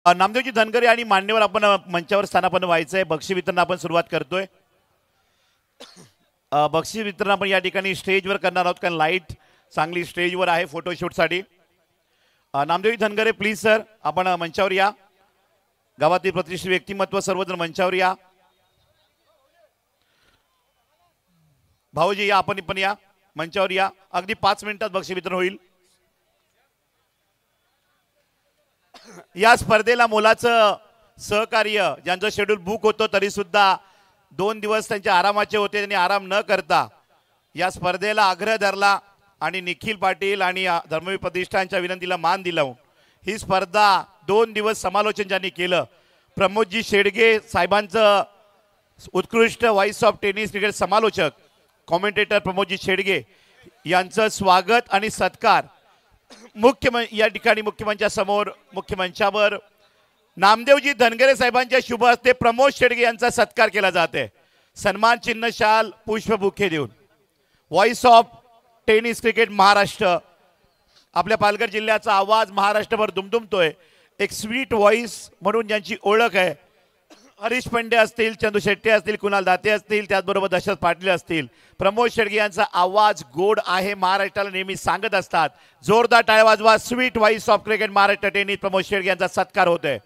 नामदेवजी धनगरे आणि मान्यवर आपण मंचावर स्थानापन्न व्हायचंय। बक्षीस वितरण आपण सुरुवात करतोय। बक्षीस वितरण आपण या ठिकाणी स्टेजवर करणार आहोत, कारण लाईट चांगली स्टेजवर आहे फोटोशूटसाठी। नामदेवजी धनगरे प्लीज सर, आपण मंचावर या। गावातील प्रतिष्ठित व्यक्तिमत्व सर्वजण मंचावर या। भाऊजी या, आपण पण या, मंचावर या। अगदी 5 मिनिटात बक्षीस वितरण होईल। या स्पर्धेला मोलाचं सहकार्य, ज्यांचं शेड्यूल बुक होतं तरी सुद्धा 2 दिवस त्यांच्या आरामाचे होते, त्यांनी आराम न करता या स्पर्धेला आग्रह धरला आणि निखिल पाटील आणि धर्मवीर प्रतिष्ठानच्या विनंतीला मान दिला। ही स्पर्धा 2 दिवस समालोचन ज्यांनी केलं, प्रमोदजी शेडगे साहेबांचं उत्कृष्ट व्हॉइस ऑफ टेनिस क्रिकेट समालोचक कॉमेंटेटर प्रमोदजी शेडगे यांचं स्वागत आणि सत्कार या ठिकाणी मुख्यमंचासमोर मुख्यमंचावर नामदेवजी धनगरे साहेबांच्या शुभ हस्ते प्रमोद शेडगे यांचा सत्कार केला जाते। सन्मान चिन्ह, शाल, पुष्पबुके देऊन voice of tennis cricket Maharashtra, आपल्या पालघर जिल्ह्याचा आवाज महाराष्ट्रभर दुमदुमतोय। एक स्वीट व्हॉइस म्हणून ज्यांची ओळख आहे, हरीश पंडे असतील, चंदू शेट्टी असतील, कुणाल दाते असतील, त्याचबरोबर दशरथ पाटील असतील, प्रमोद शेडगे यांचा आवाज गोड आहे, महाराष्ट्राला नेहमी सांगत असतात। जोरदार टाळ्या वाजवा। Sweet voice of cricket Maharashtra tennis Pramod Shedge यांचा सत्कार होतोय।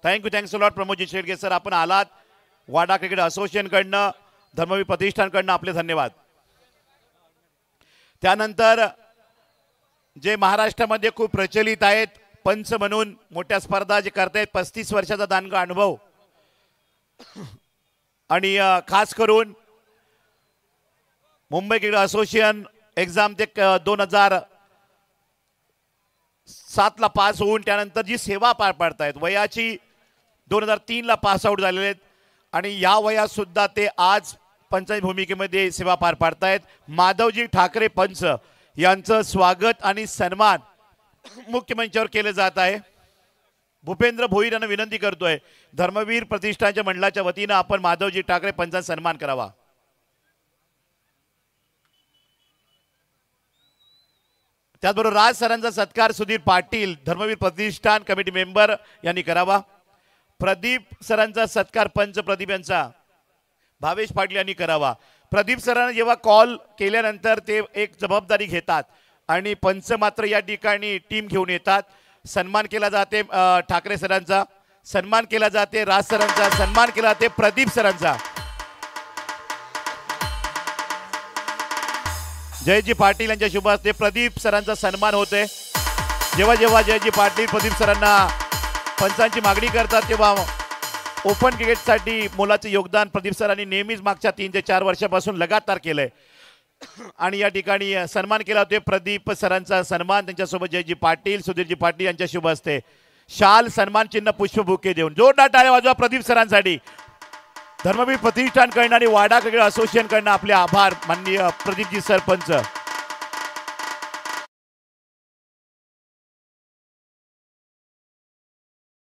Thank you lot Pramod ji Shedge sir, आपण आलात वाडा क्रिकेट असोसिएशन कडनं, धर्मवीर प्रतिष्ठानकडनं आपले धन्यवाद। त्यानंतर जे महाराष्ट्रामध्ये खूप प्रचलित आहेत पंच म्हणून मोठ्या स्पर्धा जे करतायत, 35 वर्षाचा दांडगा अनुभव आणि खास करून मुंबई क्रिकेट असोसिएशन एक्झाम ते 2007 ला पास होऊन त्यानंतर जी सेवा पार पाडतायत, वयाची 2003 ला पास आउट झालेले आहेत आणि या वयात सुद्धा ते आज पंचायत भूमिकेमध्ये सेवा पार पाडतायत। माधवजी ठाकरे पंच यांचं स्वागत आणि सन्मान मुख्य मंचावर केले जात आहे। भूपेंद्र भोईर यांना विनंती करतोय, धर्मवीर प्रतिष्ठानच्या मंडळाच्या वतीनं आपण माधवजी ठाकरे पंचांचा सन्मान करावा। त्याचबरोबर राज सरांचा सत्कार सुधीर पाटील, धर्मवीर प्रतिष्ठान कमिटी मेंबर यांनी करावा। प्रदीप सरांचा सत्कार पंच प्रदीप यांचा भावेश पाटील यांनी करावा। प्रदीप सरांना जेव्हा कॉल केल्यानंतर ते एक जबाबदारी घेतात आणि पंच मात्र या ठिकाणी टीम घेऊन येतात। सन्मान केला जाते ठाकरे सरांचा, सन्मान केला जाते राज सरांचा, सन्मान केला जाते प्रदीप सरांचा। जयजी पाटील यांच्या शुभ हस्ते प्रदीप सरांचा सन्मान होते। जेव्हा जेव्हा जयजी पाटील प्रदीप सरांना पंचांची मागणी करतात तेव्हा ओपन क्रिकेटसाठी मोलाचे योगदान प्रदीप सरांनी नेहमीच मागच्या 3 ते 4 वर्षापासून लगातार केलंय आणि या ठिकाणी सन्मान केला होते प्रदीप सरांचा सन्मान। त्यांच्यासोबत जयजी पाटील, सुधीरजी पाटील यांच्या शुभ हस्ते शाल, सन्मान चिन्ह, पुष्पबुके देऊन जोरदार टाळ्या वाजवा प्रदीप सरांसाठी। धर्मवीर प्रतिष्ठान कडनं आणि वाडा क्रिकेट असोसिएशन कडनं आपले आभार माननीय प्रदीपजी सरपंच।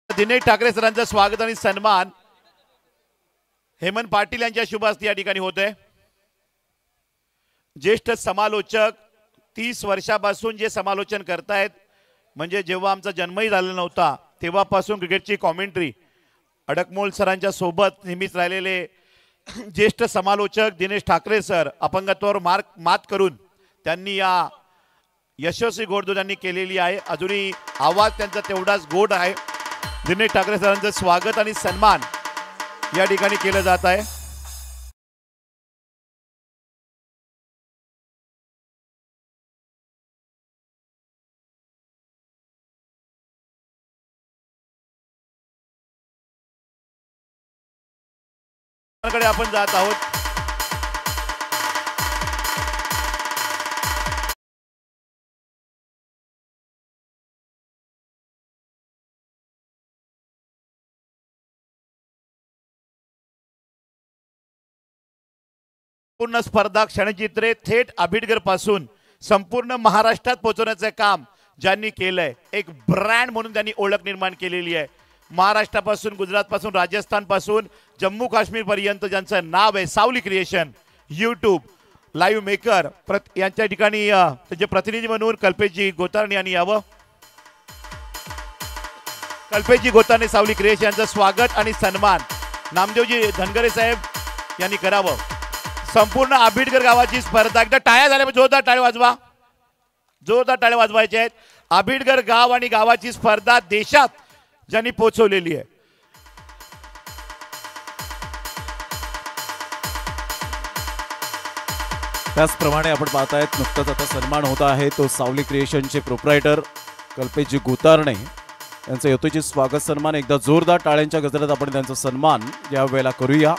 दिनेश ठाकरे सरांचं स्वागत आणि सन्मान हेमंत पाटील यांच्या शुभ हस्ते या ठिकाणी होत आहे। ज्येष्ठ समालोचक 30 वर्षापासून जे समालोचन करतायत, म्हणजे जेव्हा आमचा जन्मही झाला नव्हता तेव्हापासून क्रिकेटची कॉमेंट्री अडकमोल सरांच्या सोबत नेहमीच राहिलेले ज्येष्ठ समालोचक दिनेश ठाकरे सर, अपंगत्वावर मात करून त्यांनी या यशस्वी घोडदौड त्यांनी केलेली आहे। अजूनही आवाज त्यांचा तेवढाच गोड आहे। दिनेश ठाकरे सरांचं स्वागत आणि सन्मान या ठिकाणी केलं जात आहे। कडे आपण जात आहोत। पूर्ण स्पर्धा क्षणचित्रे थेट आबिडगर पासून संपूर्ण महाराष्ट्रात पोहोचवण्याचे काम ज्यांनी केलंय, एक ब्रँड म्हणून त्यांनी ओळख निर्माण केलेली आहे। महाराष्ट्रापासून, गुजरातपासून, राजस्थानपासून जम्मू काश्मीर पर्यंत ज्यांचं नाव आहे, सावली क्रिएशन, यूट्यूब, लाईव्ह मेकर यांच्या ठिकाणी त्यांचे प्रतिनिधी म्हणून कल्पेशजी गोतारणे यांनी यावं. कल्पेशजी गोतारणे सावली क्रिएशन यांचं स्वागत आणि सन्मान नामदेवजी धनगरे साहेब यांनी करावं. संपूर्ण आंबेडकर गावाची स्पर्धा, एकदा टाळ्या झाल्या, जोरदार टाळ्या वाजवा, जोरदार टाळ्या वाजवायच्या आहेत. आंबेडकर गाव आणि गावाची स्पर्धा देशात ज्यांनी पोहोचवलेली आहे. त्याचप्रमाणे आपण पाहतायत नुकताच आता सन्मान होता आहे तो सावली क्रिएशनचे प्रोप्रायटर कल्पेशजी गोतारणे यांचं यथोचित स्वागत सन्मान. एकदा जोरदार टाळ्यांच्या गजरात आपण त्यांचा सन्मान या वेळेला करूया.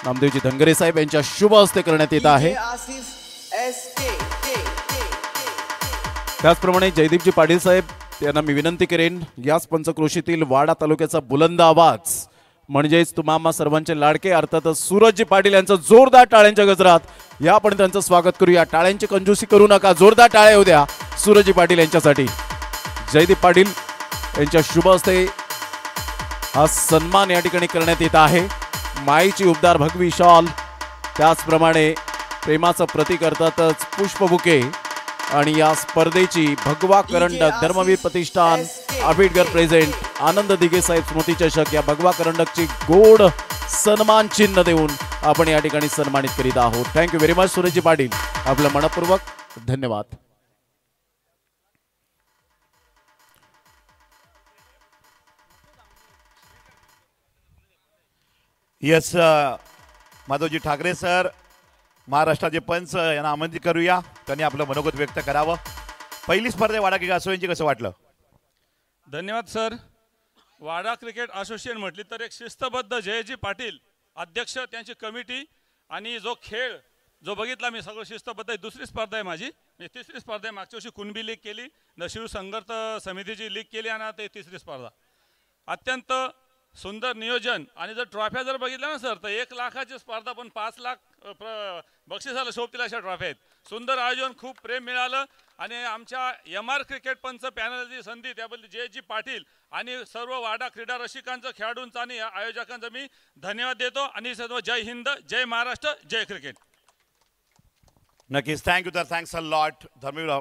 नामदेवजी धनगरे साहेब यांच्या शुभ हस्ते करण्यात येत आहे. त्याचप्रमाणे जयदीपजी पाटील साहेब यांना मी विनंती करेन, याच पंचक्रोशीतील वाडा तालुक्याचा बुलंद आवाज म्हणजेच तुम्हा सर्वांचे लाडके अर्थातच सूरजजी पाटील यांचं जोरदार टाळ्यांच्या गजरात या आपण त्यांचं स्वागत करूया. टाळ्यांची कंजूसी करू नका, जोरदार टाळ्या येऊ द्या सूरजजी पाटील यांच्यासाठी. जयदीप पाटील यांच्या शुभ हस्ते हा सन्मान या ठिकाणी करण्यात येत आहे. माईची उबदार भगवी शॉल, त्याचप्रमाणे प्रेमाचं प्रतीक अर्थातच पुष्पबुके आणि या स्पर्धेची भगवा करंडक धर्मवीर प्रतिष्ठान आंबेडकर प्रेझेंट आनंद दिघे साहेब स्मृती चषक या भगवा करंडकची गोड सन्मान चिन्ह देऊन आपण या ठिकाणी सन्मानित करीत आहोत. Thank you very much Surajji Patil, आपलं मनपूर्वक धन्यवाद. यस माधवजी ठाकरे सर, महाराष्ट्राचे पंच यांना आमंत्रित करूया, त्यांनी आपलं मनोगत व्यक्त करावं. पहिली स्पर्धा वाडा क्रिकेट असोसिएशनची कसं वाटलं? धन्यवाद सर. वाडा क्रिकेट असोसिएशन म्हटली तर एक शिस्तबद्ध जयजी पाटील अध्यक्ष, त्यांची कमिटी आणि जो खेळ जो बघितला मी सगळं शिस्तबद्ध आहे. दुसरी स्पर्धा आहे माझी, मी तिसरी स्पर्धा आहे. मागच्या वर्षी कुणबी लीग केली, शिवसंघर्ष समितीची लीग केली आणि आता तिसरी स्पर्धा. अत्यंत सुंदर नियोजन आणि जर ट्रॉफ्या जर बघितल्या ना सर तर 1 लाखाची स्पर्धा पण 5 लाख बक्षिसाला शोभतील अशा ट्रॉफ्या आहेत. सुंदर आयोजन, खूप प्रेम मिळालं आणि आमच्या MR क्रिकेट पंच पॅनलची संधी त्याबद्दल जयजी पाटील आणि सर्व वाडा क्रीडा रसिकांचं, खेळाडूंचं आणि आयोजकांचं मी धन्यवाद देतो. आणि सर्व जय हिंद, जय महाराष्ट्र, जय क्रिकेट. नक्कीच, थँक्यू तर, थँक्स अ लॉट. धर्मवीर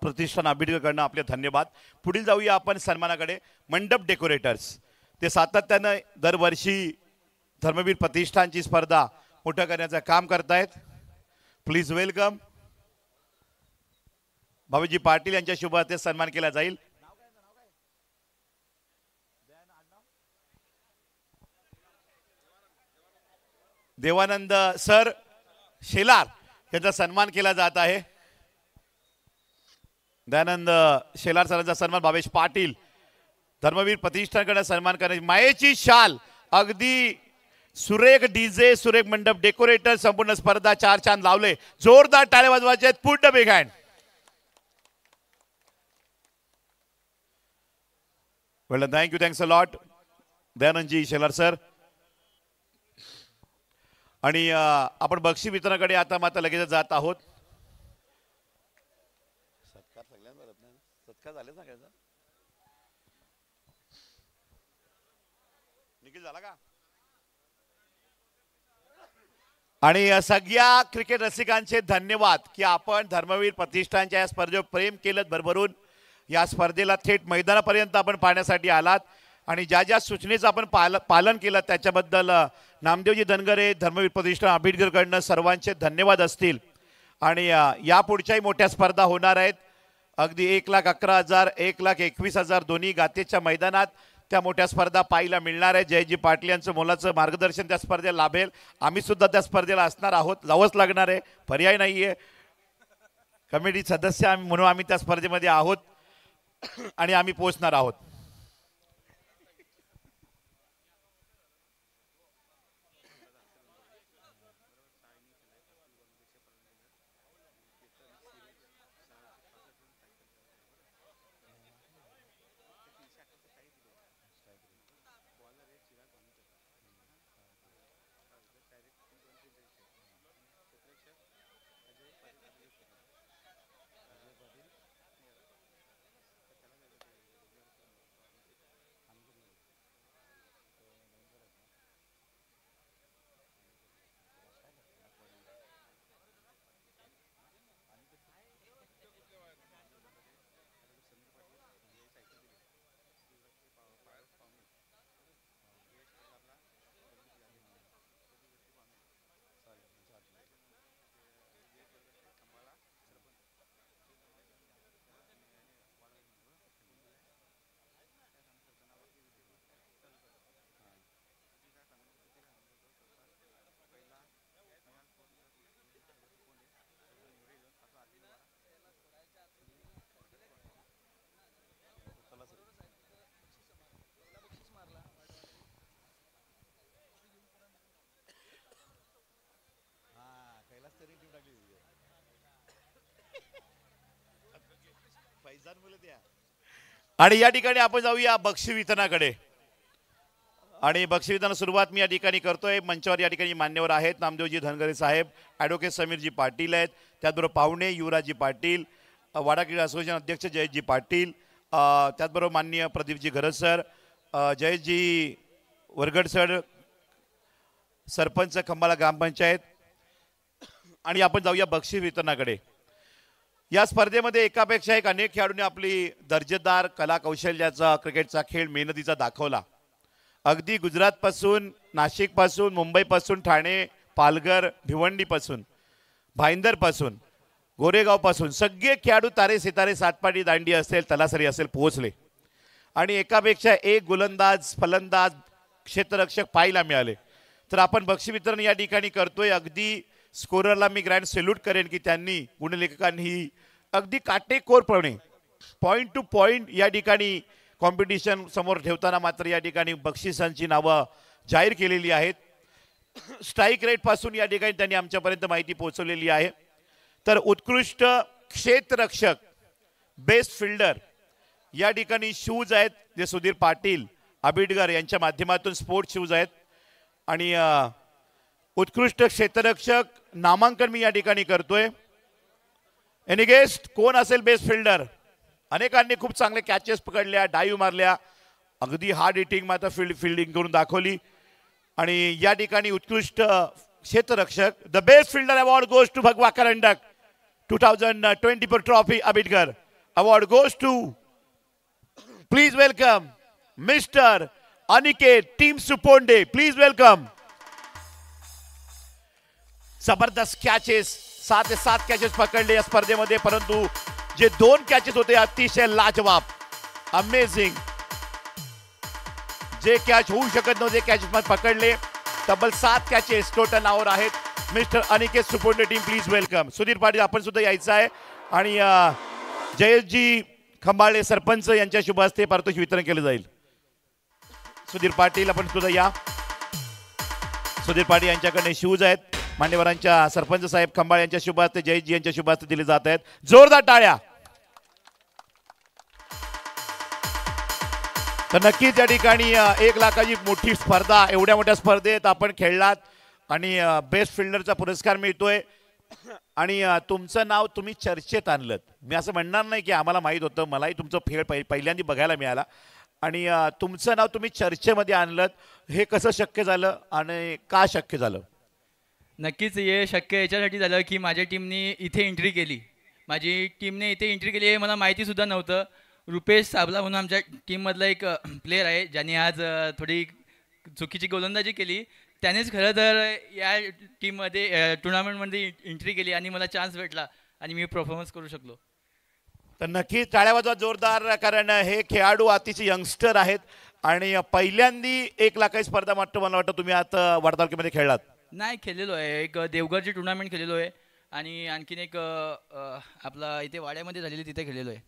प्रतिष्ठान आंबेडकरकडनं आपले धन्यवाद. पुढील जाऊया आपण सन्मानाकडे. मंडप डेकोरेटर्स ते सातत्यानं दरवर्षी धर्मवीर प्रतिष्ठानची स्पर्धा मोठं करण्याचं काम करतायत. Please welcome. भाऊजी पाटील यांच्या शुभ हस्ते सन्मान केला जाईल. देवानंद सर शेलार यांचा सन्मान केला जात आहे. दयानंद शेलार सरांचा सन्मान भावेश पाटील धर्मवीर प्रतिष्ठानकडे सन्मान करण्याची. मायेची शाल, अगदी सुरेख डीजे, सुरेख मंडप डेकोरेटर, संपूर्ण स्पर्धा 4 चांद लावले. जोरदार टाळ्या वाजवायचे आहेत. Put the big hand. Well thank you, thanks a lot Dayanandji Shelar sir. आणि आपण बक्षीस वितरणाकडे आता मात्र लगेच जात आहोत. सत्कार सगळ्यांवर सत्कार झाले ना, निखिल झाला का? आणि सगळ्या क्रिकेट रसिकांचे धन्यवाद की आपण धर्मवीर प्रतिष्ठानच्या या स्पर्धेवर प्रेम केलं भरभरून. या स्पर्धेला थेट मैदानापर्यंत आपण पाहण्यासाठी आलात आणि ज्या ज्या सूचनेचं आपण पालन केलं त्याच्याबद्दल नामदेवजी धनगरे धर्मवीर प्रतिष्ठान आंबेडकरकडनं सर्वांचे धन्यवाद असतील. आणि यापुढच्याही मोठ्या स्पर्धा होणार आहेत. अगदी 1,11,000 1,21,000 दोन्ही गातेच्या मैदानात त्या मोठ्या स्पर्धा पाहायला मिळणार आहे. जयजी पाटील यांचं मोलाचं मार्गदर्शन त्या स्पर्धेला लाभेल. आम्ही सुद्धा त्या स्पर्धेला असणार आहोत, जावंच लागणार आहे, पर्याय नाही आहे. कमिटी सदस्य म्हणून आम्ही त्या स्पर्धेमध्ये आहोत आणि आम्ही पोहोचणार आहोत. आणि या ठिकाणी आपण जाऊया बक्षीस वितरणाकडे. आणि बक्षीस वितरण सुरुवात मी या ठिकाणी करतोय. मंचावर या ठिकाणी मान्यवर आहेत नामदेवजी धनगरे साहेब, ॲडव्होकेट समीरजी पाटील आहेत, त्याचबरोबर पाहुणे युवराजजी पाटील, वाडा क्रीडा असोसिएशन अध्यक्ष जयेशजी पाटील, त्याचबरोबर माननीय प्रदीपजी घरत सर, जयेशजी वरगड सर, सरपंच खंबाळा ग्रामपंचायत. आणि आपण जाऊया बक्षीस वितरणाकडे. या स्पर्धेमध्ये एकापेक्षा एक अनेक खेळाडूंनी आपली दर्जेदार कला कौशल्याचा क्रिकेटचा खेळ मेहनतीचा दाखवला. अगदी गुजरातपासून, नाशिकपासून, मुंबईपासून, ठाणे, पालघर, भिवंडीपासून, भाईंदरपासून, गोरेगावपासून सगळे खेळाडू तारे सितारे सातपाटी दांडी असेल, तलासरी असेल पोहोचले. आणि एकापेक्षा एक गोलंदाज, फलंदाज, क्षेत्ररक्षक पाहायला मिळाले. तर आपण बक्षीस वितरण या ठिकाणी करतोय. अगदी स्कोररला मी ग्रँड सॅल्यूट करेन की त्यांनी, गुणलेखकांनी अगदी काटेकोरपणे पॉईंट टू पॉईंट या ठिकाणी कॉम्पिटिशन समोर ठेवताना मात्र या ठिकाणी बक्षिसांची नावं जाहीर केलेली आहेत. स्ट्राईक रेटपासून या ठिकाणी त्यांनी आमच्यापर्यंत माहिती पोहोचवलेली आहे. तर उत्कृष्ट क्षेत्ररक्षक, बेस्ट फिल्डर या ठिकाणी शूज आहेत जे सुधीर पाटील आबिडकर यांच्या माध्यमातून स्पोर्ट्स शूज आहेत. आणि उत्कृष्ट क्षेत्ररक्षक नामांकन मी या ठिकाणी करतोय. एनी गेस्ट कोण असेल बेस्ट फिल्डर? अनेकांनी खूप चांगले कॅचेस पकडल्या, डाईव्ह मारल्या, अगदी हार्ड हिटिंग मात्र फिल्डिंग करून दाखवली. आणि या ठिकाणी उत्कृष्ट क्षेत्ररक्षक, the best fielder award goes to Bhagwa Karandak 2024 trophy Abidkar. Award goes to, please welcome mister Aniket team Suponde. Please welcome. जबरदस्त कॅचेस, 7 ते 7 कॅचेस पकडले या स्पर्धेमध्ये, परंतु जे 2 कॅचेस होते अतिशय लाजवाब, अमेझिंग. जे कॅच होऊ शकत नव्हते कॅचेस मध्ये पकडले. तब्बल 7 कॅचेस टोटल नावावर आहेत. Mister Aniket Suponde team please welcome. Sudhir Patil आपण सुद्धा यायचं आहे. आणि जयेशजी खंबाळे सरपंच यांच्या शुभ हस्ते पारितोषिक वितरण केलं जाईल. सुधीर पाटील आपण सुद्धा या. सुधीर पाटील यांच्याकडे शूज आहेत. मान्यवरांच्या सरपंच साहेब खंबाळे यांच्या शुभ हस्ते, जयेशजी यांच्या शुभ हस्ते दिले जात आहेत. जोरदार टाळ्या. तर नक्कीच या ठिकाणी 1 लाखाची मोठी स्पर्धा, एवढ्या मोठ्या स्पर्धेत आपण खेळलात आणि बेस्ट फिल्डरचा पुरस्कार मिळतोय. आणि तुमचं नाव तुम्ही चर्चेत आणलं. मी असं म्हणणार नाही की आम्हाला माहीत होतं, मलाही तुमचं खेळ पहिल्यांदा बघायला मिळाला. आणि तुमचं नाव तुम्ही चर्चेमध्ये आणलं. हे कसं शक्य झालं आणि का शक्य झालं? नक्कीच हे शक्य याच्यासाठी झालं की माझ्या टीमने इथे एंट्री केली. माझी टीमने इथे एंट्री केली हे मला माहितीसुद्धा नव्हतं. रुपेश साबला म्हणून आमच्या टीममधला एक प्लेयर आहे ज्याने आज थोडी चुकीची गोलंदाजी केली. त्यानेच खरं तर या टीममध्ये टुर्नामेंटमध्ये एंट्री केली आणि मला चान्स भेटला आणि मी परफॉर्मन्स करू शकलो. तर नक्कीच टाळ्या वाजवा जोरदार, कारण हे खेळाडू अतिशय यंगस्टर आहेत आणि पहिल्यांदी 1 लाखाची स्पर्धा मात्र मला वाटतं तुम्ही आता वाडा तालुक्यामध्ये खेळलात. नाही, खेळलेलो आहे. एक देवगडची टुर्नामेंट खेळलेलो आहे आणि आणखीन एक आपला इथे वाड्यामध्ये झालेली तिथे खेळलेलो आहे.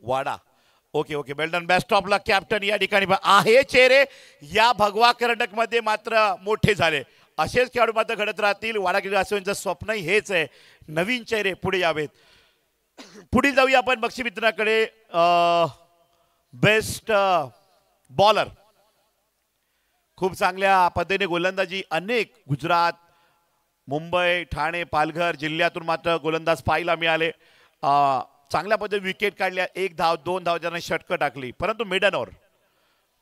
Wada. Okay okay, well done. Best of luck captain. या ठिकाणी आहे चेहरे या भगवा कर्नाटक मध्ये मात्र मोठे झाले. असेच खेळाडू मात्र घडत राहतील. वाडा क्रीडा असोसिएशनचं स्वप्नही हेच आहे, नवीन चेहरे पुढे यावेत. पुढे जाऊया आपण बक्षीस वितरणाकडे. बेस्ट बॉलर, खूप चांगल्या पद्धतीने गोलंदाजी, अनेक गुजरात, मुंबई, ठाणे, पालघर जिल्ह्यातून मात्र गोलंदाज पाहायला मिळाले. चांगल्या पद्धतीने विकेट काढल्या. 1 धाव 2 धाव ज्यानं षटकं टाकली. परंतु मिडन ओव्हर,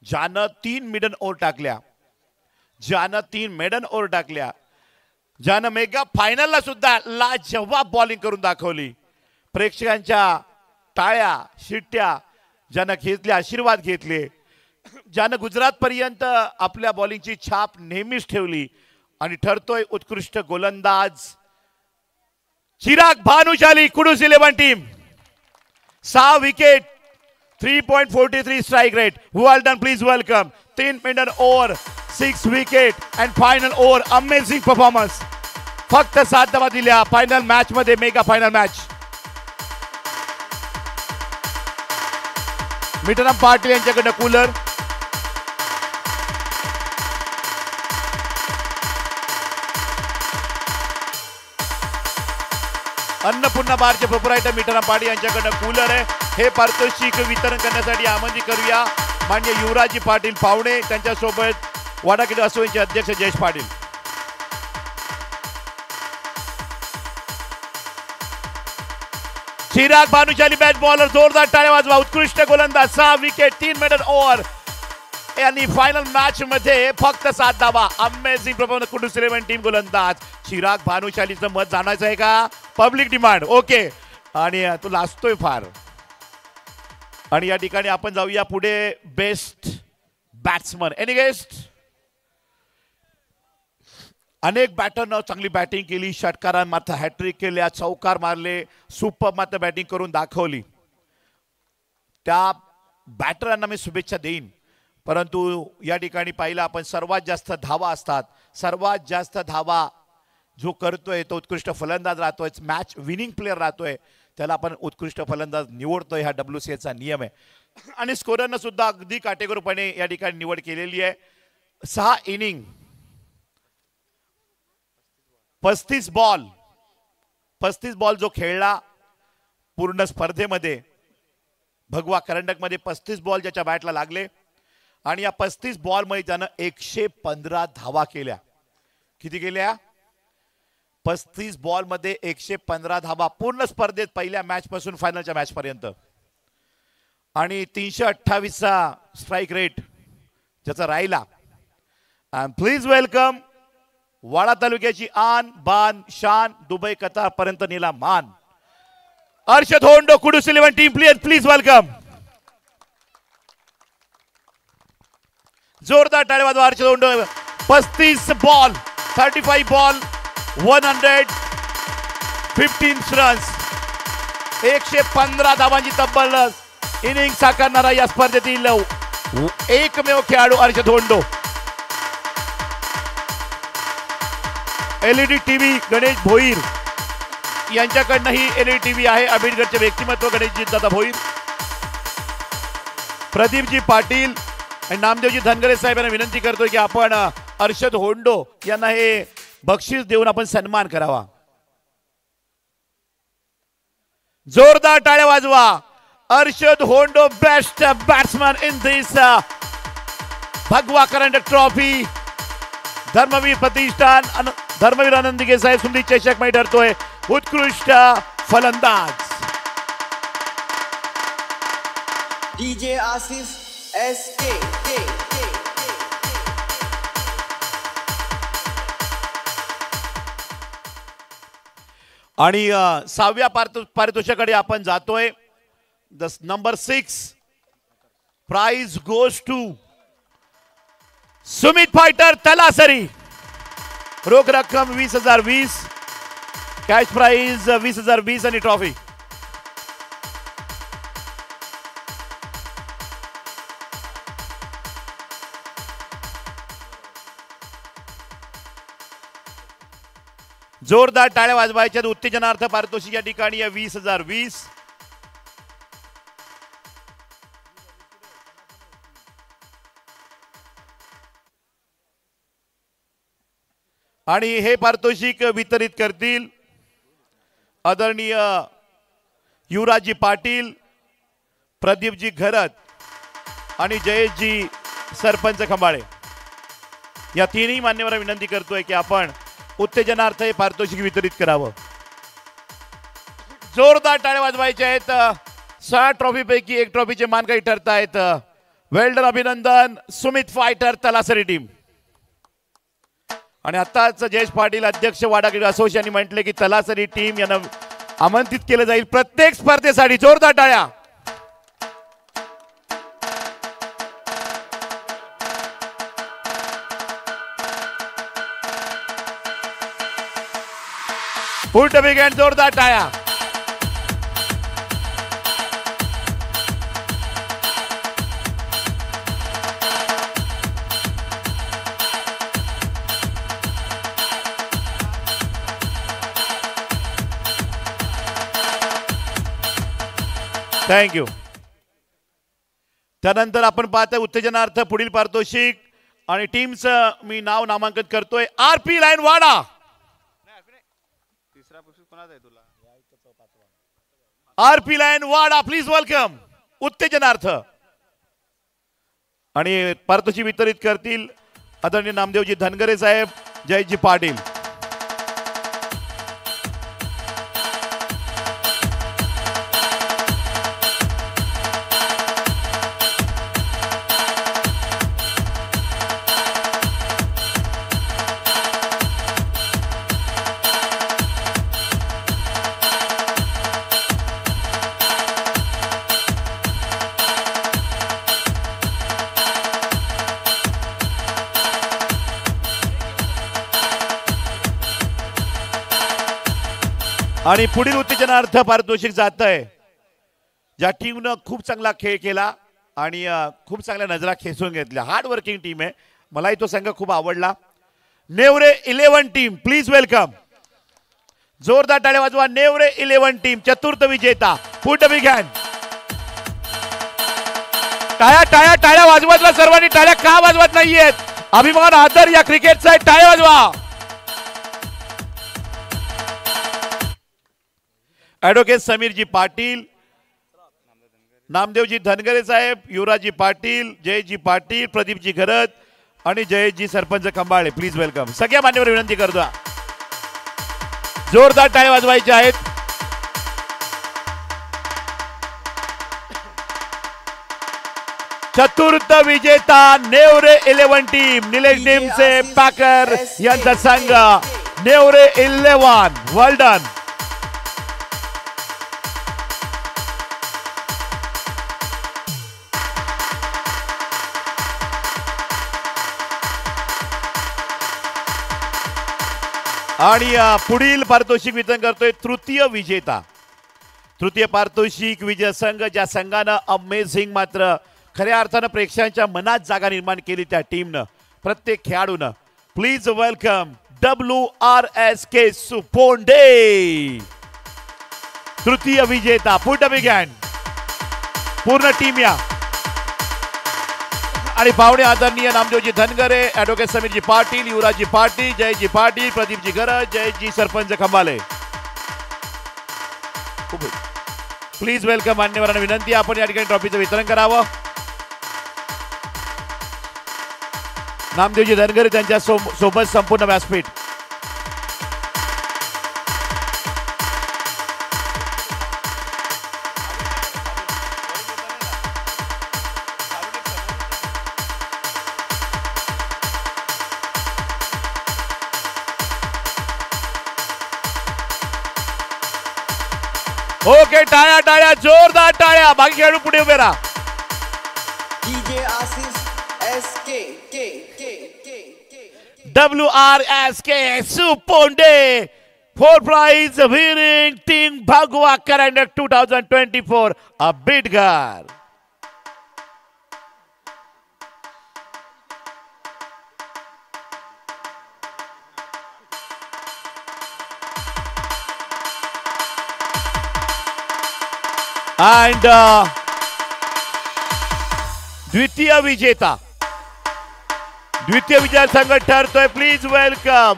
ज्यानं 3 मिडन ओव्हर टाकल्या, ज्यानं मेगा फायनलला सुद्धा लाजवाब बॉलिंग करून दाखवली. प्रेक्षकांच्या टाळ्या शिट्ट्या ज्यानं घेतल्या, आशीर्वाद घेतले, ज्यानं गुजरातपर्यंत आपल्या बॉलिंगची छाप नेहमीच ठेवली आणि ठरतोय उत्कृष्ट गोलंदाज Chirag Bhanushali, Kudus 11 team. 6 wicket, 3.43 strike rate. Well done, please welcome. 3 maiden over, 6 wicket and final over. Amazing performance. फक्त 7 धावा दिल्या फायनल मॅच मध्ये, mega final match. Mitaram Patil यांच्याकडनं कूलर. अन्नपूर्णा बारचे प्रोप्रायटर मिटरम पाटील यांच्याकडनं कूलर आहे. हे पारितोषिक वितरण करण्यासाठी आमंत्रित करूया माननीय युवराजी पाटील पावणे, त्यांच्यासोबत वाडा क्रिकेट असोसिएशनचे अध्यक्ष जयेश पाटील. चिराग भानुशाली बॅट बॉलर, जोरदार टाळ्या वाजवा. उत्कृष्ट गोलंदाज, 6 विकेट, 3 मिडल ओव्हर आणि फायनल मॅच मध्ये फक्त 7 धावा. अमेझिंग परफॉर्मन्स कुडूस 11 टीम गोलंदाज चिराग भानुशालीचं मत जाणायचं आहे का? Public demand. ओके, आणि तो लाजतोय फार. आणि या ठिकाणी आपण जाऊया पुढे. Best batsman, any guest? अनेक बॅटरनं चांगली बॅटिंग केली, षटकारां मात्र हॅट्रिक केल्या, चौकार मारले, सुपर मात्र बॅटिंग करून दाखवली. त्या बॅटरांना मी शुभेच्छा देईन. परंतु या ठिकाणी पाहिलं आपण, सर्वात जास्त धावा असतात, सर्वात जास्त धावा जो करतोय तो उत्कृष्ट फलंदाज राहतोय, मॅच विनिंग प्लेअर राहतोय, त्याला आपण उत्कृष्ट फलंदाज निवडतोय. हा WCAचा नियम आहे. आणि स्कोररनं सुद्धा अगदी काटेकोरपणे या ठिकाणी निवड केलेली आहे. 6 इनिंग, 35 बॉल जो खेळला पूर्ण स्पर्धेमध्ये, भगवा करंडकमध्ये 35 बॉल ज्याच्या बॅटला लागले आणि या 35 बॉल मध्ये त्यानं 115 धावा केल्या. किती केल्या? 35 बॉल मध्ये 115 धावा पूर्ण स्पर्धेत, पहिल्या मॅच पासून फायनलच्या मॅच पर्यंत. आणि 328चा स्ट्राईक रेट ज्याचा राहिला. प्लीज वेलकम वाडा तालुक्याची आन बान शान, दुबई कतार पर्यंत नेला मान, Arshad Hondo Kudus 11 team please welcome. जोरदार टाळ्या वाजवा Arshad Hondo. 35 ball, 35 ball, 115 runs, 115 धावांची तब्बल इनिंग साकारणारा या स्पर्धेतील एकमेव खेळाडू अर्षद होंडो. LED टीव्ही गणेश भोईर यांच्याकडनं ही LED टीव्ही आहे. आंबेडकरचे व्यक्तिमत्व गणेशजी दादा भोईर, प्रदीपजी पाटील आणि नामदेवजी धनगरे साहेबांना विनंती करतोय की आपण अर्षद होंडो यांना हे बक्षीस देऊन आपण सन्मान करावा. जोरदार टाळ्या वाजवा. Arshad Hondo best batsman in this Bhagwa Karandak trophy. Dharmaveer प्रतिष्ठान, धर्मवीर आनंदी साहेब सुंदर चषक मध्ये ठरतोय उत्कृष्ट फलंदाज. DJ Asif SK. आणि 6व्या पारितोषिकाकडे आपण जातोय. Number 6 prize goes to Sumit fighter Talasari. रोख रक्कम 20,020, कॅश प्राइज 20,020 आणि ट्रॉफी. जोरदार टाळ्या वाजवायच्या. उत्तेजनार्थ पारितोषिक या ठिकाणी 20,020. आणि हे पारितोषिक वितरित करतील आदरणीय युवराजी पाटील, प्रदीपजी घरत आणि जयेशजी सरपंच खंबाळे. या तिन्ही मान्यवरांना विनंती करतोय की आपण उत्तेजनार्थ हे पारितोषिक वितरित करावं. जोरदार टाळ्या वाजवायच्या आहेत. 6 ट्रॉफी पैकी 1 ट्रॉफीचे मानकरी ठरतायत. वेल्डन अभिनंदन सुमित फायटर तलासरी टीम. आणि आताच जयेश पाटील अध्यक्ष वाडा क्रिकेट असोसिएशनने म्हटले की तलासरी टीम यांना आमंत्रित केलं जाईल प्रत्येक स्पर्धेसाठी. जोरदार टाळ्या. फुल बिग हँड, जोरदार टाळ्या. थँक्यू. त्यानंतर आपण पाहतोय उत्तेजनार्थ पुढील पारितोषिक आणि टीमचं मी नाव नामांकन करतोय. RP line Wada. RP line Wada please welcome उत्तेजनार्थ. आणि पारितोषिक वितरित करतील आदरणीय नामदेवजी धनगरे साहेब, जयजी पाटील. आणि पुढील उत्तेजनार्थ पारितोषिक जात आहे ज्या टीमनं खूप चांगला खेळ केला आणि खूप चांगल्या नजरा खेचून घेतल्या. हार्ड वर्किंग टीम आहे, मलाही तो संघ खूप आवडला. Nevare 11 team please welcome. जोरदार टाळ्या वाजवा. नेवरे 11 टीम चतुर्थ विजेता. Put big hand. टाळ्या टाळ्या टाळ्या वाजवतला सर्वांनी. टाळ्या का वाजवत नाहीयेत? अभिमान आदर या क्रिकेटचा आहे. टाळ्या वाजवा. ॲडव्होकेट समीरजी पाटील, नामदेवजी धनगरे साहेब, युवराजी पाटील, जयजी पाटील, प्रदीपजी घरत आणि जयजी सरपंच खंबाळे प्लीज वेलकम. सगळ्या मान्यवर विनंती करतो जोरदार टाळ्या वाजवायच्या आहेत. चतुर्थ विजेता नेवरे 11 टीम निलेश नेमसे पॅकर यांचा संघ. नेवरे 11 वेल डन. आणि पुढील पारितोषिक वितरण करतोय तृतीय विजेता. तृतीय पारितोषिक विजय संघ ज्या संघानं अमेझिंग मात्र खऱ्या अर्थानं प्रेक्षकांच्या मनात जागा निर्माण केली त्या टीमनं प्रत्येक खेळाडूनं प्लीज वेलकम WRSK सुपोंडे. तृतीय विजेता. Put big hand. पूर्ण टीम या. आणि पाहुणे आदरणीय नामदेवजी धनगरे, ॲडव्होकेट समीरजी पाटील, युवराजी पाटील, जयजी पाटील, प्रदीपजी गरज, जयजी सरपंच खंबाले प्लीज वेलकम. मान्यवरांना विनंती आपण या ठिकाणी ट्रॉफीचं वितरण करावं. नामदेवजी धनगरे त्यांच्या सोबत संपूर्ण व्यासपीठ. ओके टाळ्या टाळ्या जोरदार टाळ्या. बाकी खेळाडू पुढे उभे राहा. DJ Asis SK WRSK Suponde for prize winning team Bhagwa calendar 2024 a Bidgar. And द्वितीय विजेता संघ ठरतोय प्लीज वेलकम.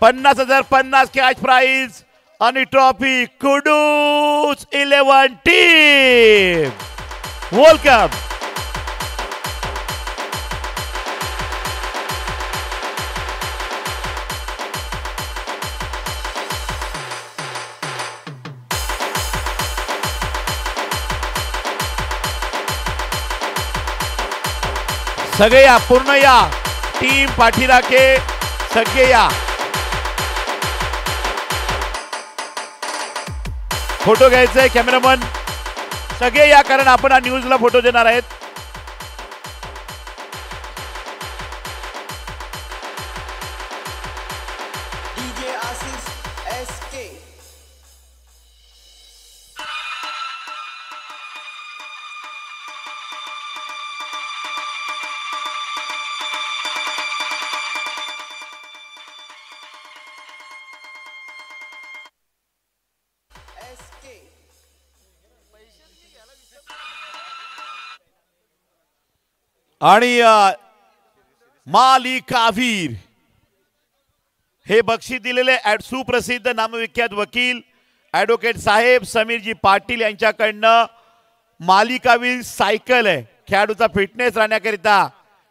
50,000 50 कॅश प्राइज आणि ट्रॉफी कुडूस 11 टीम वेलकम. सगळे या. पूर्ण या. टीम पाठीराखे सगळे या. फोटो घ्यायचंय कॅमेरामन सगळे या कारण आपण हा न्यूजला फोटो देणार आहेत. DJ Asis SK आणि मालिकावीर हे बक्षीस दिलेले सुप्रसिद्ध नामविख्यात वकील ॲडव्होकेट साहेब समीरजी पाटील यांच्याकडनं मालिकावीर सायकल आहे. खेळाडूचा फिटनेस राहण्याकरिता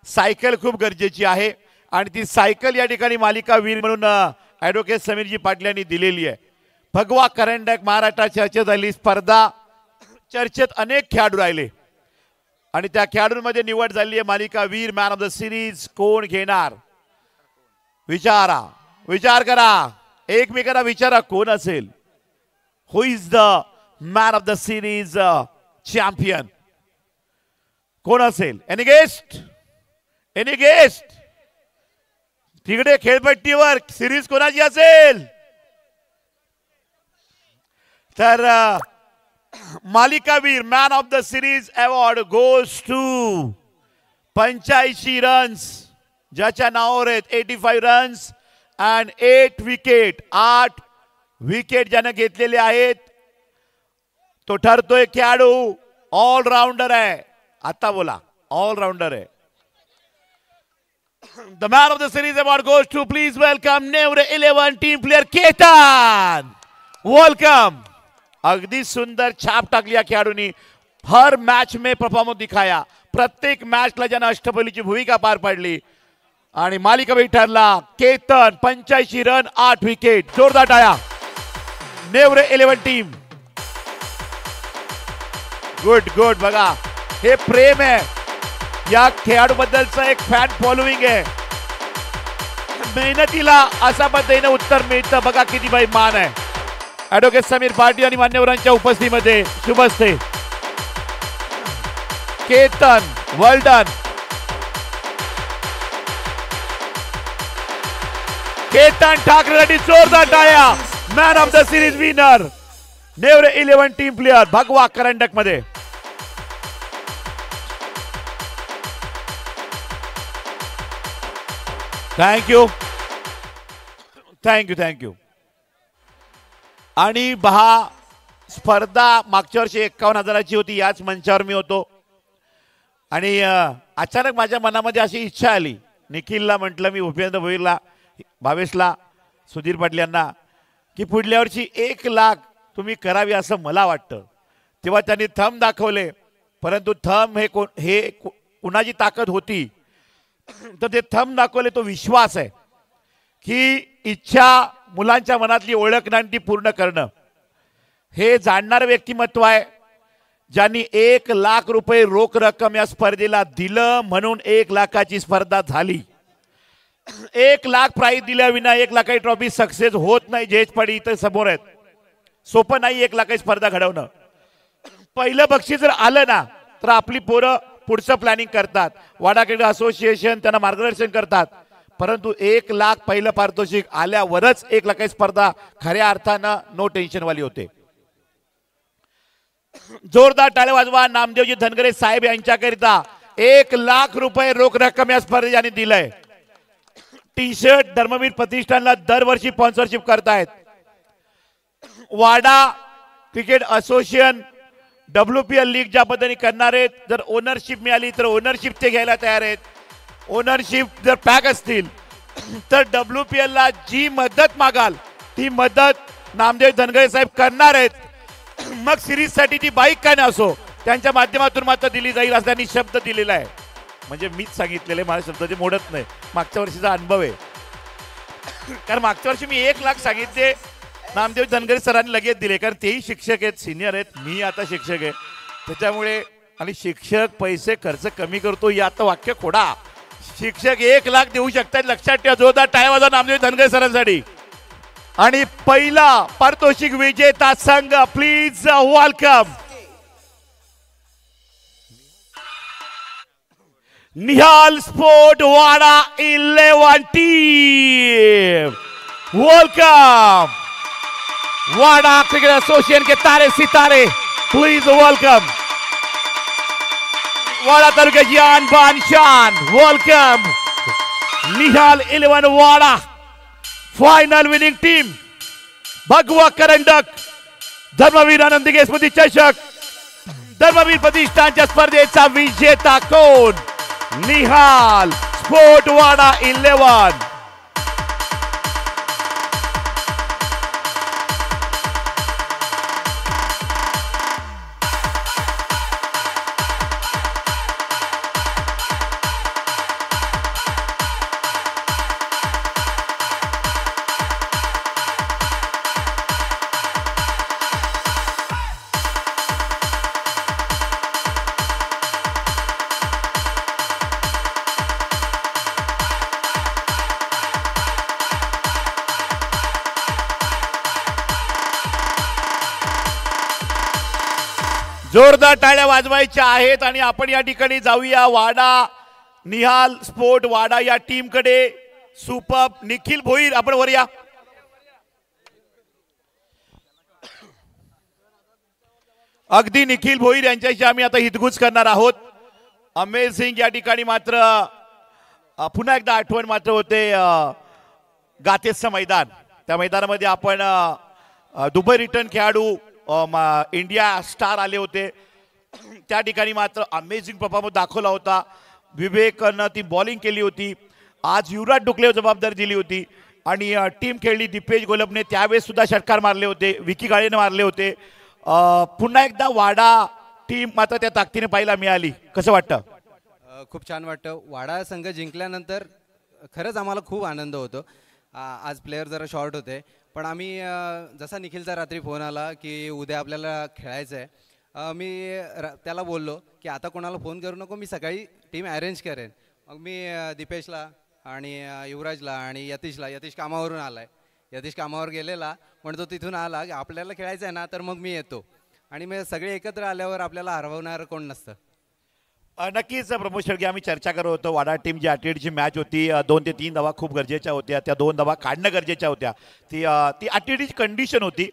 सायकल खूप गरजेची आहे आणि ती सायकल या ठिकाणी मालिकावीर म्हणून ॲडव्होकेट समीरजी पाटील यांनी दिलेली आहे. भगवा करंडक महाराष्ट्रात चर्चेत झाली स्पर्धा. चर्चेत अनेक खेळाडू राहिले आणि त्या खेळाडूंमध्ये निवड झाली आहे मालिकावीर मॅन ऑफ द सिरीज कोण घेणार. विचार करा, एकमेकांना विचारा कोण असेल. Who is the man of the series champion, कोण असेल. एनी गेस्ट तिकडे खेळपट्टीवर सिरीज कोणाची असेल. तर मालिकावीर man of the series award goes to 85 runs ज्याच्या नावावर आहेत. 85 रन्स अँड 8 विकेट. 8 विकेट ज्याने घेतलेले आहेत. तो ठरतोय खेळाडू ऑलराऊंडर आहे. आता बोला, ऑलराऊंडर आहे. The man of the series award goes to, please welcome Nevre 11 team player Ketan. Welcome. अगदी सुंदर छाप टाकली या खेळाडूंनी. हर मॅच में परफॉर्मन्स दिखाया. प्रत्येक मॅचला ज्यानं अष्टपैलूची भूमिका पार पाडली आणि मालिकावीर ठरला केतन. 85 run 8 wicket. जोरदार टाळ्या. नेवरे 11 टीम. गुड. बघा हे प्रेम आहे. या खेळाडूबद्दलचं एक फॅन फॉलोइंग आहे. मेहनतीला अशा पद्धतीने उत्तर मिळतं. बघा किती बाई मान आहे. ॲडव्होकेट समीर पाटील आणि मान्यवरांच्या उपस्थितीमध्ये शुभ असते. केतन वेल डन. केतन ठाकरेसाठी जोरदार टाळ्या. Man of the series winner Nevare 11 team player भगवा करंडक मध्ये. थँक्यू. आणि पहा स्पर्धा मागच्या वर्षी 51,000ची होती. याच मंचावर मी होतो आणि अचानक माझ्या मनामध्ये अशी इच्छा आली. निखिलला म्हटलं मी, भूपेंद्र भोईरला, भावेशला, सुधीर पाटील यांना की पुढल्या वर्षी 1 लाख तुम्ही करावी असं मला वाटतं. तेव्हा त्यांनी थंब दाखवले. परंतु थंब हे कुणाची ताकद होती तर ते थंब दाखवले. तो विश्वास आहे की इच्छा मुलांच्या मनातली ओळखणं आणि ती पूर्ण करणं हे जाणणारं व्यक्तिमत्व आहे. ज्यांनी 1 लाख रुपये रोख रक्कम या स्पर्धेला दिलं म्हणून 1 लाखाची स्पर्धा झाली. 1 लाख प्राईज दिल्याविना 1 लाखाची ट्रॉफी सक्सेस होत नाही. जयेश पाटील इथं समोर आहेत. सोपं नाही 1 लाखाची स्पर्धा घडवणं. पहिलं बक्षीस जर आलं ना तर आपली पोरं पुढचं प्लॅनिंग करतात. वाडा क्रिकेट असोसिएशन त्यांना मार्गदर्शन करतात. परंतु 1 लाख पहिलं पारितोषिक आल्यावरच 1 लाखाची स्पर्धा खऱ्या अर्थानं नो टेन्शन वाली होते. जोरदार टाळ्या वाजवा नामदेवजी धनगरे साहेब यांच्याकरिता. 1 लाख रुपये रोख रक्कम या स्पर्धेत यांनी दिलंय. टी शर्ट धर्मवीर प्रतिष्ठानला दरवर्षी स्पॉन्सरशिप करतायत. वाडा क्रिकेट असोसिएशन WPL लीग ज्या पद्धतीने करणार आहेत. जर ओनरशिप मिळाली तर ओनरशिप ते घ्यायला तयार आहेत. ओनरशिप जर पॅक असतील तर WPL ला जी मदत मागाल ती मदत नामदेव धनगरे साहेब करणार आहेत. मग सिरीज साठी ती बाईक काय नसो त्यांच्या माध्यमातून मात्र दिली जाईल असं त्यांनी शब्द दिलेला आहे. म्हणजे मीच सांगितलेले, माझ्या शब्दाचे मोडत नाही. मागच्या वर्षीचा अनुभव आहे. कारण मागच्या वर्षी मी 1 लाख सांगितले, नामदेव धनगरे सरांनी लगेच दिले. कारण तेही शिक्षक आहेत, सिनियर आहेत, मी आता शिक्षक आहे. त्याच्यामुळे आणि शिक्षक पैसे खर्च कमी करतो यात वाक्य खोडा. शिक्षक 1 लाख देऊ शकतात, लक्षात ठेवा. जोरदार टाळ्या वाजवा नामदेव धनगरे सरांसाठी. आणि पहिला पारितोषिक विजेता संघ please welcome Nihal sport Wada 11 team. Welcome Wada cricket association के तारे सितारे प्लीज वेलकम. वाडा तालुका जान बान शान welcome Nihal 11 Wada. Final winning team Bhagwa Karandak Dharmaveer आनंदी स्मृती चषक धर्मवीर प्रतिष्ठानच्या स्पर्धेचा विजेता कोण. निहाल स्पोर्ट वाडा 11. जोरदार टाळ्या वाजवायच्या आहेत आणि आपण या ठिकाणी जाऊया वाडा निहाल स्पोर्ट वाडा या टीम कडे. सुपर निखिल भोईर आपण वर या. अगदी निखिल भोईर यांच्याशी आम्ही आता हितगुज करणार आहोत. अमेझिंग या ठिकाणी मात्र पुन्हा एकदा आठवण मात्र होते गातेचं मैदान. त्या मैदानामध्ये आपण दुबई रिटर्न खेळाडू इंडिया स्टार आले होते. त्या ठिकाणी मात्र अमेझिंग परफॉर्मन्स दाखवला होता. विवेकनं ती बॉलिंग केली होती. आज युवराज डुकले जबाबदारी दिली होती आणि टीम खेळली. दीपेश गोलबने त्यावेळेस सुद्धा षटकार मारले होते. विकी गाळेने मारले होते. पुन्हा एकदा वाडा टीम मात्र त्या ताकदीने पाहायला मिळाली. कसं वाटतं? खूप छान वाटतं. वाडा संघ जिंकल्यानंतर खरंच आम्हाला खूप आनंद होतो. आज प्लेयर जरा शॉर्ट होते पण आम्ही जसा निखिलचा रात्री फोन आला की उद्या आपल्याला खेळायचं आहे, मी त्याला बोललो की आता कोणाला फोन करू नको, मी सकाळी टीम अरेंज करेन. मग मी दीपेशला आणि युवराजला आणि यतीश कामावरून आला आहे. यतीश कामावर गेलेला म्हणतो तिथून आला की आपल्याला खेळायचं आहे ना तर मग मी येतो. आणि मग सगळे एकत्र आल्यावर आपल्याला हरवणार कोण नसतं. नक्कीच प्रमोद शेळके आम्ही चर्चा करत होतो. वाडा टीम जी अटीची मॅच होती 2 ते 3 धावा खूप गरजेच्या होत्या. त्या 2 धावा काढणं गरजेच्या होत्या. ती अटीची कंडिशन होती.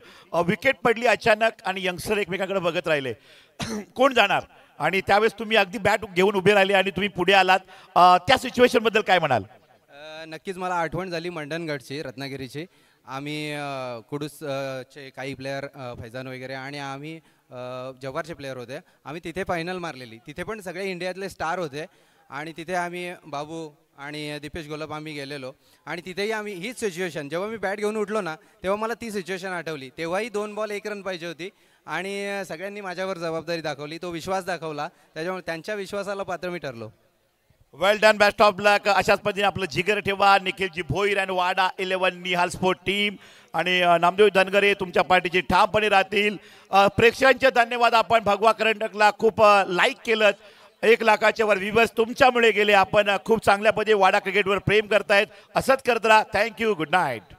विकेट पडली अचानक आणि यंगस्टर एकमेकांकडे बघत राहिले कोण जाणार. आणि त्यावेळेस तुम्ही अगदी बॅट घेऊन उभे राहिले आणि तुम्ही पुढे आलात. त्या सिच्युएशन बद्दल काय म्हणाल? नक्कीच मला आठवण झाली मंडणगडची, रत्नागिरीची. आम्ही कुडूसचे काही प्लेयर फैजान वगैरे आणि आम्ही जव्हारचे प्लेयर होते. आम्ही तिथे फायनल मारलेली. तिथे पण सगळे इंडियातले स्टार होते आणि तिथे आम्ही बाबू आणि दीपेश गोलब आम्ही गेलेलो. आणि तिथेही आम्ही हीच सिच्युएशन, जेव्हा मी बॅट घेऊन उठलो ना तेव्हा मला ती सिच्युएशन आठवली. तेव्हाही 2 बॉल 1 रन पाहिजे होती आणि सगळ्यांनी माझ्यावर जबाबदारी दाखवली, तो विश्वास दाखवला. त्याच्यामुळे त्यांच्या विश्वासाला पात्र मी ठरलो. वेल डन, बेस्ट ऑफ लक. अशाच पद्धतीने आपलं जिगर ठेवा. निखिलजी भोईर आणि वाडा 11 निहाल स्पोर्ट टीम आणि नामदेव धनगरे तुमच्या पार्टीचे ठामपणे राहतील. प्रेक्षकांचे धन्यवाद. आपण भगवा करंडकला खूप लाईक केलं. 1 लाखाच्या वर व्ह्यूअर्स तुमच्यामुळे गेले. आपण खूप चांगल्या पद्धतीने वाडा क्रिकेटवर प्रेम करतायत. असंच करत राहा. थँक्यू. Good night.